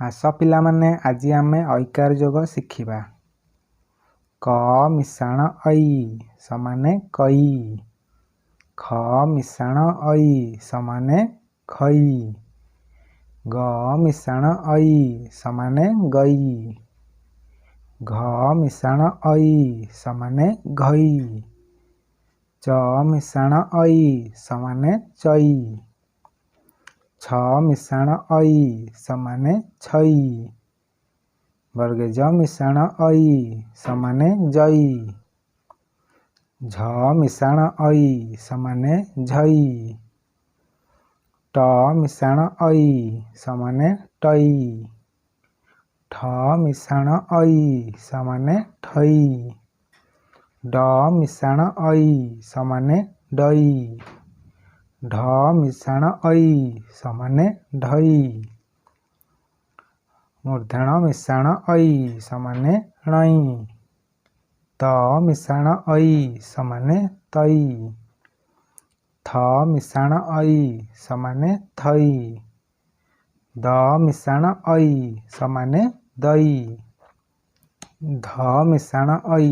ଆସ ପିଲାମାନେ ଆଜି ଆମେ ଐକାର ଯୋଗ ଶିଖିବା। କ ମିଶାଣ ଐ ସମାନେ କଇ। ଖ ମିଶାଣ ଐ ସମାନେ ଖଇ। ଗ ମିଶାଣ ଐ ସମାନେ ଗଇ। ଘ ମିଶାଣ ଐ ସମାନେ ଘଇ। ଚ ମିଶାଣ ଐ ସମାନେ ଚଇ। ଛ ମିଶାଣ ଐ ସମାନେ ଛଇ। ବର୍ଗେଜ ମିଶାଣ ଐ ସମାନେ ଜଇ। ଝ ମିଶାଣ ଐ ସମାନେ ଝଇ। ଟ ମିଶାଣ ଐ ସମାନେ ଟଇ। ଠ ମିଶାଣ ଐ ସମାନେ ଠଇ। ଡ ମିଶାଣ ଐ ସମାନେ ଡଇ। ଢ ମିଶାଣ ଐ ସମାନେ ଢଇ। ମୂର୍ଧଣ ମିଶାଣ ଐ ସମାନେ ଣଇ। ତ ମିଶାଣ ଐ ସମାନେ ତଇ। ଥ ମିଶାଣ ଐ ସମାନେ ଥଇ। ଦ ମିଶାଣ ଐ ସମାନେ ଦଇ। ଧ ମିଶାଣ ଐ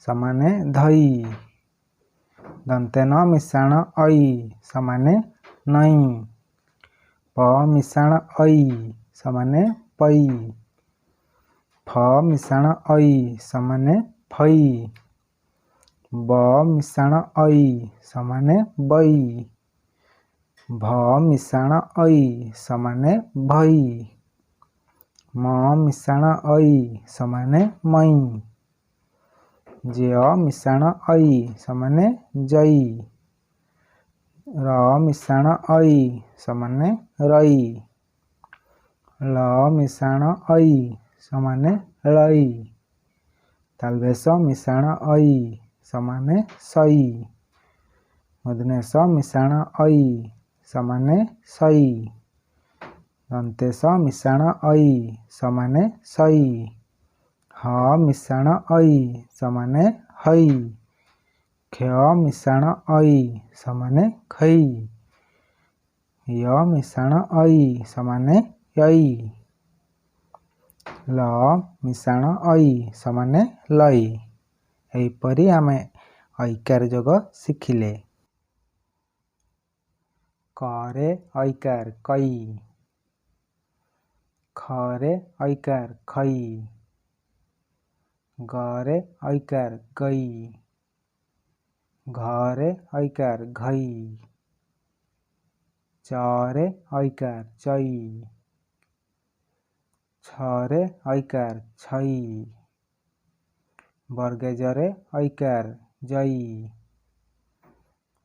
ସମାନେ ଧଇ। ଦନ୍ତେ ନ ମିଶାଣ ଐ ସମାନେ ନଇ। ପ ମିଶାଣ ଐ ସମାନେ ପଇ। ଫ ମିଶାଣ ଐ ସମାନେ ଫଇ। ବ ମିଶାଣ ଐ ସମାନେ ବଇ। ଭ ମିଶାଣ ଐ ସମାନେ ଭଇ। ମ ମିଶାଣ ଐ ସମାନେ ମଇ। ଜ ମିଶାଣ ଐ ସମାନେ ଜଇ। ର ମିଶାଣ ଐ ସମାନେ ରଇ। ଳ ମିଶାଣ ଐ ସମାନେ ଳଇ। ତାଲବେଶ ମିଶାଣ ଐ ସମାନେ ସଇ। ମୂର୍ଧନ୍ୟଷ ମିଶାଣ ଐ ସମାନେ ସଇ। ଦନ୍ତେଶ ମିଶାଣ ଐ ସମାନେ ସଇ। ହ ମିଶାଣ ଐ ସମାନେ ହଇ। କ୍ଷ ମିଶାଣ ଐ ସମାନେ ଖଇ। ୟ ମିଶାଣ ଐ ସମାନେ ୟଇ। ଲ ମିଶାଣ ଐ ସମାନେ ଲଇ। ଏହିପରି ଆମେ ଐକାର ଯୋଗ ଶିଖିଲେ। କରେ ଐକାର କଇ। ଖରେ ଐକାର ଖଇ। ଗରେ ଐକାର ଗଇ। ଘରେ ଐକାର ଘଇ। ଚରେ ଐକାର ଚଇ। ଛରେ ଐକାର ଛଇ। ବର୍ଗେଜରେ ଐକାର ଜଇ।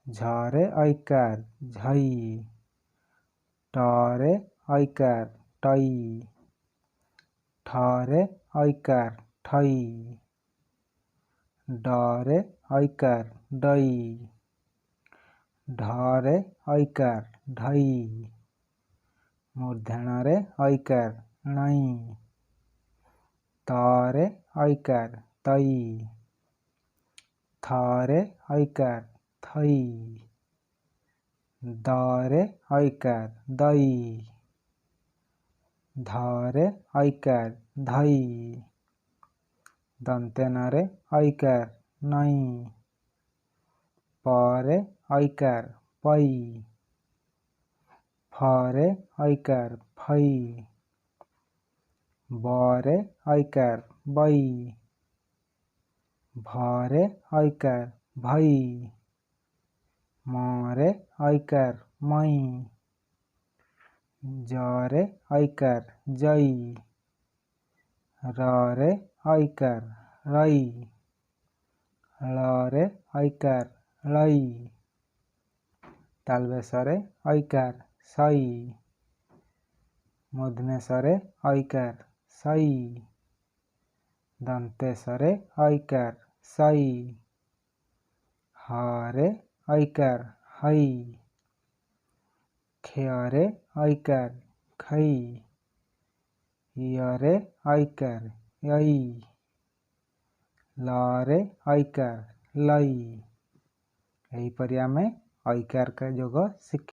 ଝରେ ଐକାର ଝଇ। ଟରେ ଐକାର ଟଇ। ଠରେ ଐକାର ଠଇ। ଡରେ ଐକାର ଡଇ। ଢରେ ଐକାର ଢଇ। ମୂର୍ଧଣ୍ୟରେ ଐକାର ଣଇ। ତରେ ଐକାର ତଇ। ଥରେ ଐକାର ଥଇ। ଦରେ ଐକାର ଦଇ। ଧରେ ଐକାର ଧଇ। ଦନ୍ତେ ନରେ ଐକାର ନଇ। ପରେ ଐକାର ପଇ। ଫରେ ଐକାର ଫଇ। ବରେ ଐକାର ବଇ। ଭରେ ଐକାର ଭଇ। ମରେ ଐକାର ମଇ। ଜରେ ଐକାର ଜଇ। ରରେ ଐକାର ରଇ। ଳରେ ଐକାର ଳଇ। ତାଲବେଶରେ ଐକାର ସଇ। ମୂର୍ଧନ୍ୟଷରେ ଐକାର ସଇ। ଦନ୍ତେଶରେ ଐକାର ସଇ। ହରେ ଐକାର ହଇ। କ୍ଷୟରେ ଐକାର ଖଇ। ୟରେ ଐକାର ୟଇ। ଲରେ ଐକାର ଲଇ। ଏହିପରି ଆମେ ଐକାର ଯୋଗ ଶିଖିବା।